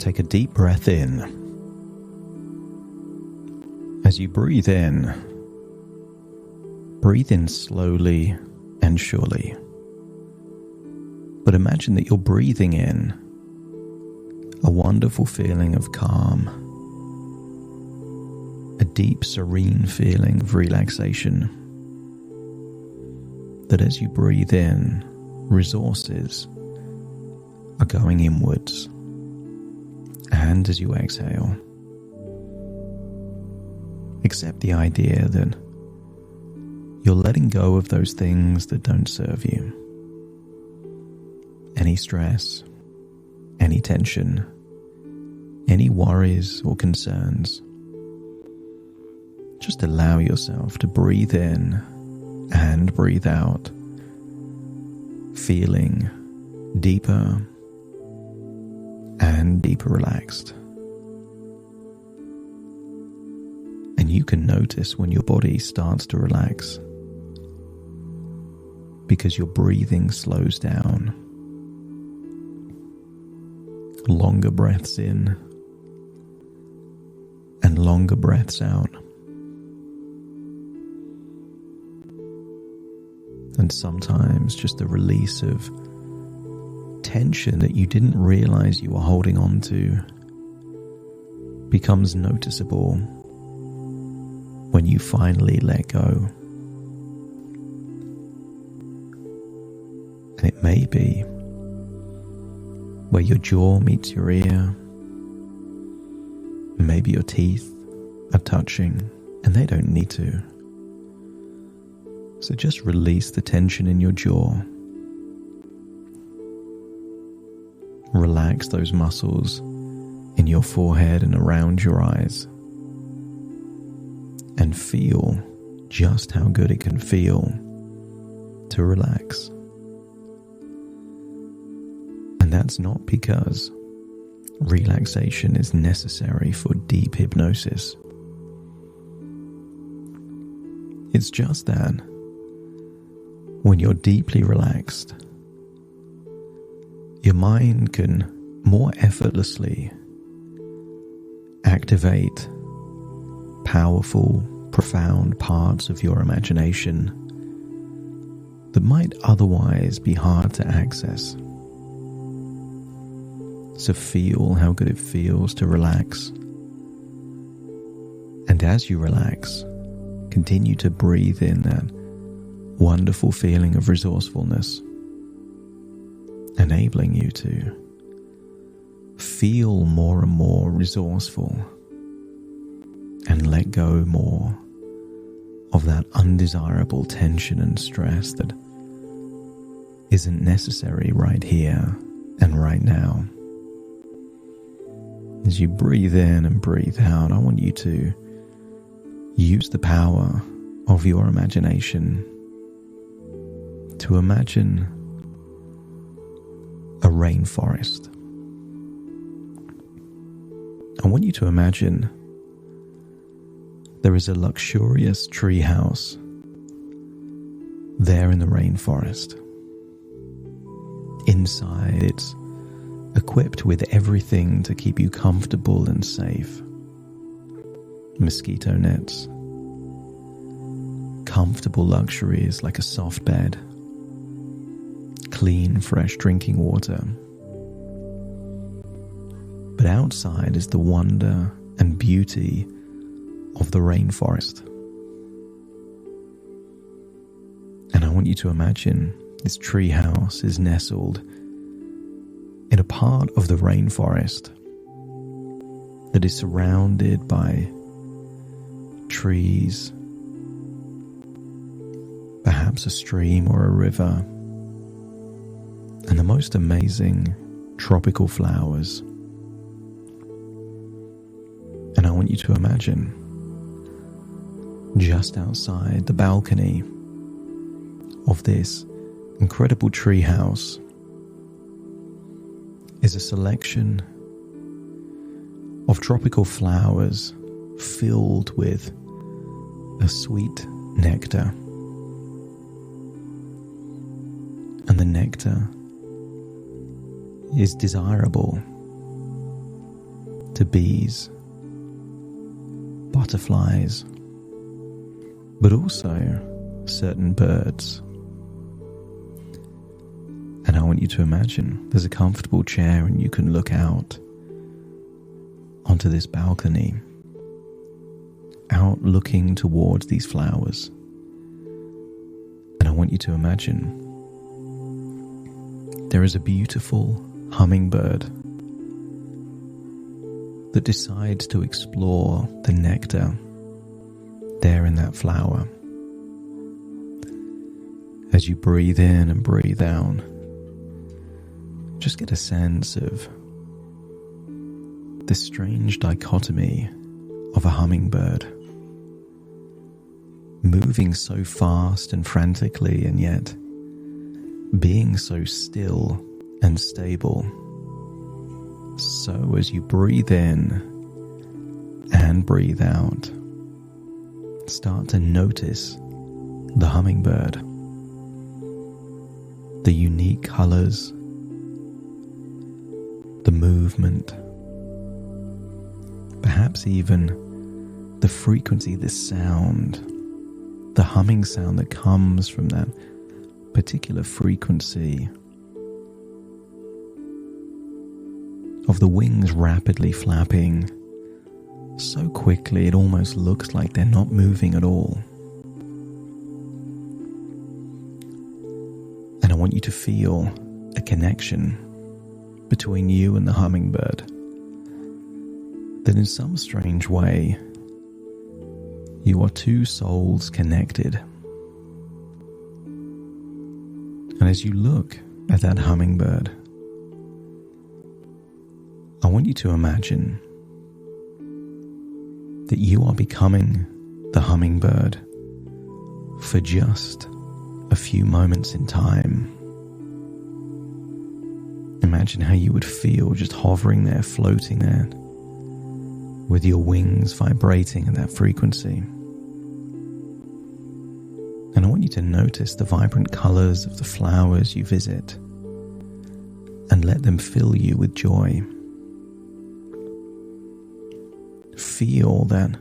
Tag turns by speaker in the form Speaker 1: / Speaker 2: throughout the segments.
Speaker 1: Take a deep breath in. As you breathe in slowly and surely. But imagine that you're breathing in a wonderful feeling of calm, a deep, serene feeling of relaxation. That as you breathe in, resources are going inwards. And as you exhale, accept the idea that you're letting go of those things that don't serve you. Any stress, any tension, any worries or concerns. Just allow yourself to breathe in and breathe out, feeling deeper and deeper relaxed. And you can notice when your body starts to relax because your breathing slows down. Longer breaths in and longer breaths out. And sometimes just the release of tension that you didn't realize you were holding on to becomes noticeable when you finally let go. And it may be where your jaw meets your ear, maybe your teeth are touching, and they don't need to. So just release the tension in your jaw. Relax those muscles in your forehead and around your eyes. And feel just how good it can feel to relax. And that's not because relaxation is necessary for deep hypnosis. It's just that when you're deeply relaxed, your mind can more effortlessly activate powerful, profound parts of your imagination that might otherwise be hard to access. So feel how good it feels to relax. And as you relax, continue to breathe in that wonderful feeling of resourcefulness, enabling you to feel more and more resourceful and let go more of that undesirable tension and stress that isn't necessary right here and right now. As you breathe in and breathe out, I want you to use the power of your imagination to imagine a rainforest. I want you to imagine there is a luxurious tree house there in the rainforest. Inside, it's equipped with everything to keep you comfortable and safe. Mosquito nets, comfortable luxuries like a soft bed, clean, fresh drinking water. But outside is the wonder and beauty of the rainforest. And I want you to imagine this tree house is nestled in a part of the rainforest that is surrounded by trees, perhaps a stream or a river, and the most amazing tropical flowers. And I want you to imagine just outside the balcony of this incredible tree house is a selection of tropical flowers filled with a sweet nectar. And the nectar is desirable to bees, butterflies, but also certain birds. And I want you to imagine there's a comfortable chair and you can look out onto this balcony, out looking towards these flowers. And I want you to imagine there is a beautiful hummingbird that decides to explore the nectar there in that flower. As you breathe in and breathe out, just get a sense of this strange dichotomy of a hummingbird moving so fast and frantically, and yet being so still and stable. So as you breathe in and breathe out, start to notice the hummingbird, the unique colors, the movement, perhaps even the frequency, the sound, the humming sound that comes from that particular frequency of the wings rapidly flapping so quickly it almost looks like they're not moving at all. And I want you to feel a connection between you and the hummingbird, that in some strange way you are two souls connected. And as you look at that hummingbird, I want you to imagine that you are becoming the hummingbird for just a few moments in time. Imagine how you would feel just hovering there, floating there, with your wings vibrating at that frequency. And I want you to notice the vibrant colors of the flowers you visit and let them fill you with joy. Feel that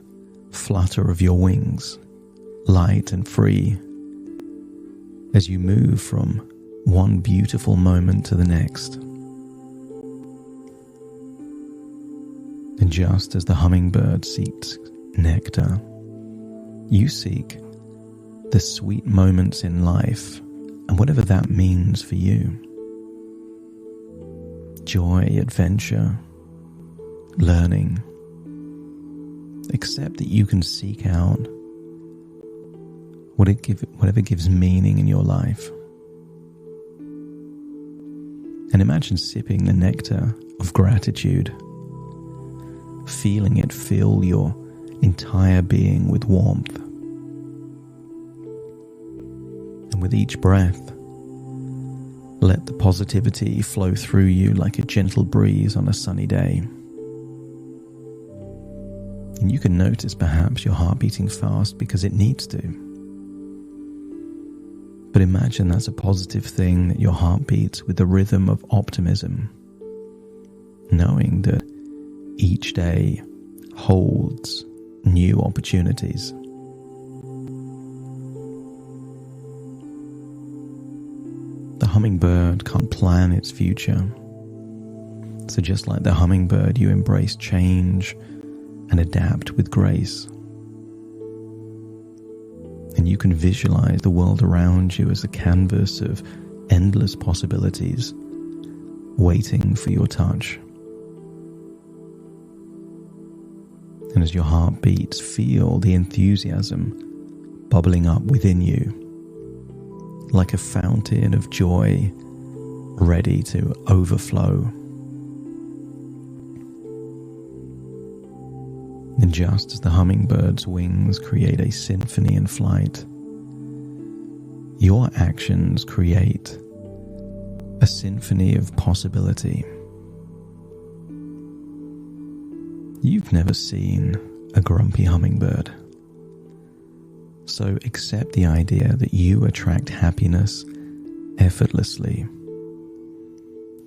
Speaker 1: flutter of your wings, light and free, as you move from one beautiful moment to the next. And just as the hummingbird seeks nectar, you seek the sweet moments in life, and whatever that means for you. Joy, adventure, learning. Accept that you can seek out whatever gives meaning in your life. And imagine sipping the nectar of gratitude, feeling it fill your entire being with warmth. And with each breath, let the positivity flow through you like a gentle breeze on a sunny day. And you can notice perhaps your heart beating fast because it needs to. But imagine that's a positive thing, that your heart beats with the rhythm of optimism, knowing that each day holds new opportunities. The hummingbird can't plan its future. So just like the hummingbird, you embrace change and adapt with grace. And you can visualize the world around you as a canvas of endless possibilities waiting for your touch. And as your heart beats, feel the enthusiasm bubbling up within you, like a fountain of joy ready to overflow. And just as the hummingbird's wings create a symphony in flight, your actions create a symphony of possibility. You've never seen a grumpy hummingbird, so accept the idea that you attract happiness effortlessly,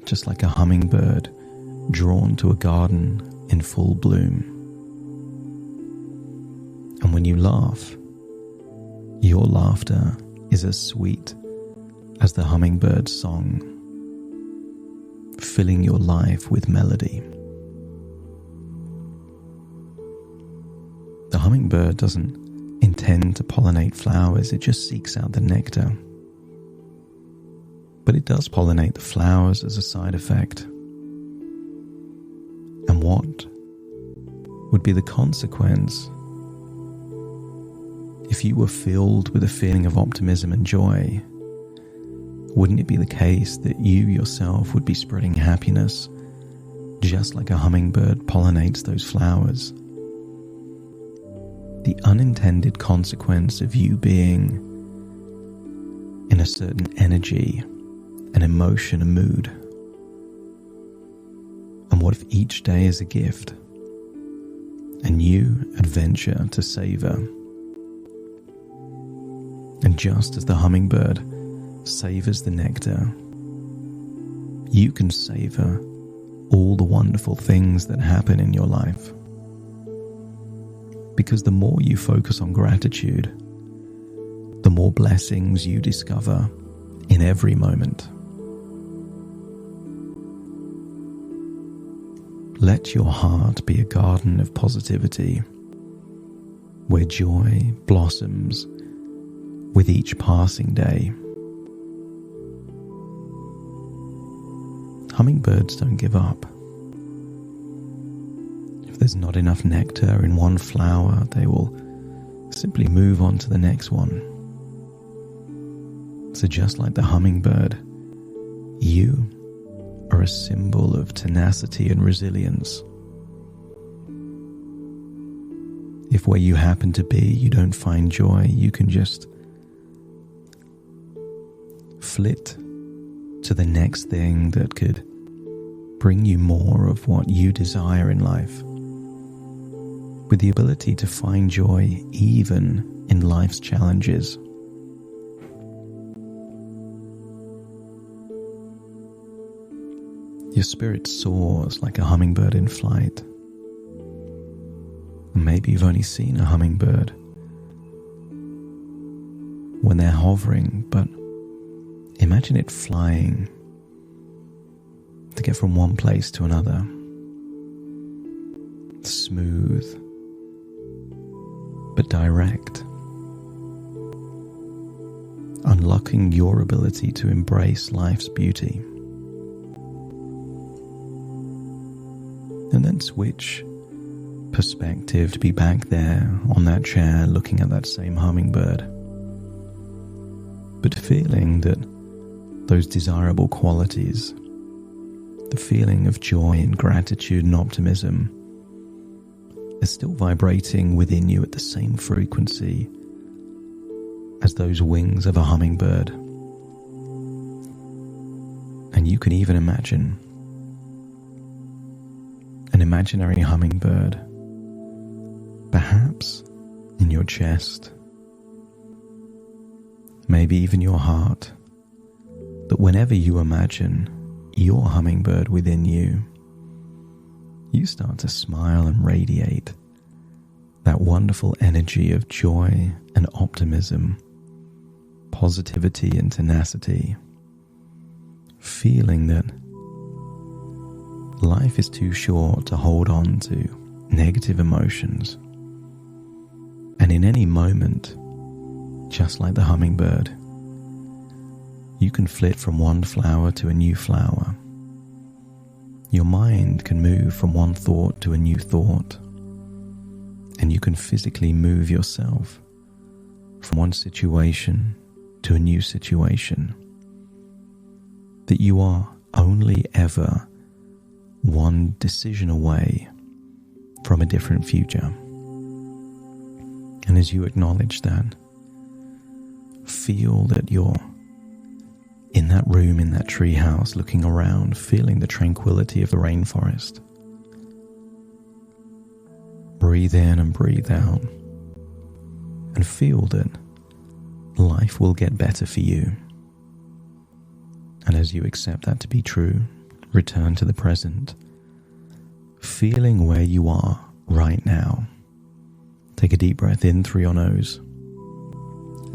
Speaker 1: just like a hummingbird drawn to a garden in full bloom. And when you laugh, your laughter is as sweet as the hummingbird's song, filling your life with melody. The hummingbird doesn't intend to pollinate flowers, it just seeks out the nectar. But it does pollinate the flowers as a side effect. And what would be the consequence if you were filled with a feeling of optimism and joy? Wouldn't it be the case that you yourself would be spreading happiness, just like a hummingbird pollinates those flowers? The unintended consequence of you being in a certain energy, an emotion, a mood. And what if each day is a gift, a new adventure to savor? And just as the hummingbird savors the nectar, you can savor all the wonderful things that happen in your life. Because the more you focus on gratitude, the more blessings you discover in every moment. Let your heart be a garden of positivity, where joy blossoms with each passing day. Hummingbirds don't give up. If there's not enough nectar in one flower, they will simply move on to the next one. So just like the hummingbird, you are a symbol of tenacity and resilience. If where you happen to be you don't find joy, you can just flit to the next thing that could bring you more of what you desire in life, with the ability to find joy even in life's challenges. Your spirit soars like a hummingbird in flight. And maybe you've only seen a hummingbird when they're hovering, but imagine it flying to get from one place to another. Smooth, but direct. Unlocking your ability to embrace life's beauty. And then switch perspective to be back there on that chair looking at that same hummingbird, but feeling that those desirable qualities, the feeling of joy and gratitude and optimism, is still vibrating within you at the same frequency as those wings of a hummingbird. And you can even imagine an imaginary hummingbird, perhaps in your chest, maybe even your heart, that whenever you imagine your hummingbird within you, you start to smile and radiate that wonderful energy of joy and optimism, positivity and tenacity, feeling that life is too short to hold on to negative emotions. And in any moment, just like the hummingbird, you can flit from one flower to a new flower. Your mind can move from one thought to a new thought. And you can physically move yourself from one situation to a new situation. That you are only ever one decision away from a different future. And as you acknowledge that, feel that you're in that room, in that tree house, looking around, feeling the tranquility of the rainforest. Breathe in and breathe out, and feel that life will get better for you. And as you accept that to be true, return to the present, feeling where you are right now. Take a deep breath in through your nose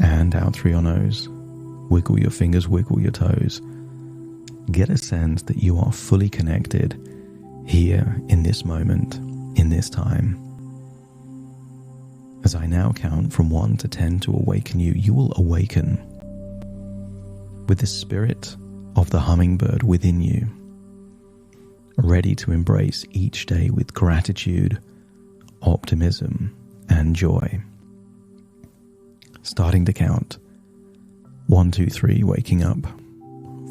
Speaker 1: and out through your nose. Wiggle your fingers, wiggle your toes. Get a sense that you are fully connected here in this moment, in this time. As I now count from 1 to 10 to awaken you, you will awaken with the spirit of the hummingbird within you, ready to embrace each day with gratitude, optimism, and joy. Starting to count. 1, 2, 3, waking up.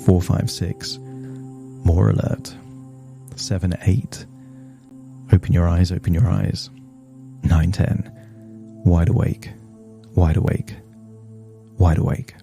Speaker 1: 4, 5, 6, more alert. 7, 8, open your eyes, open your eyes. 9, 10, wide awake, wide awake, wide awake.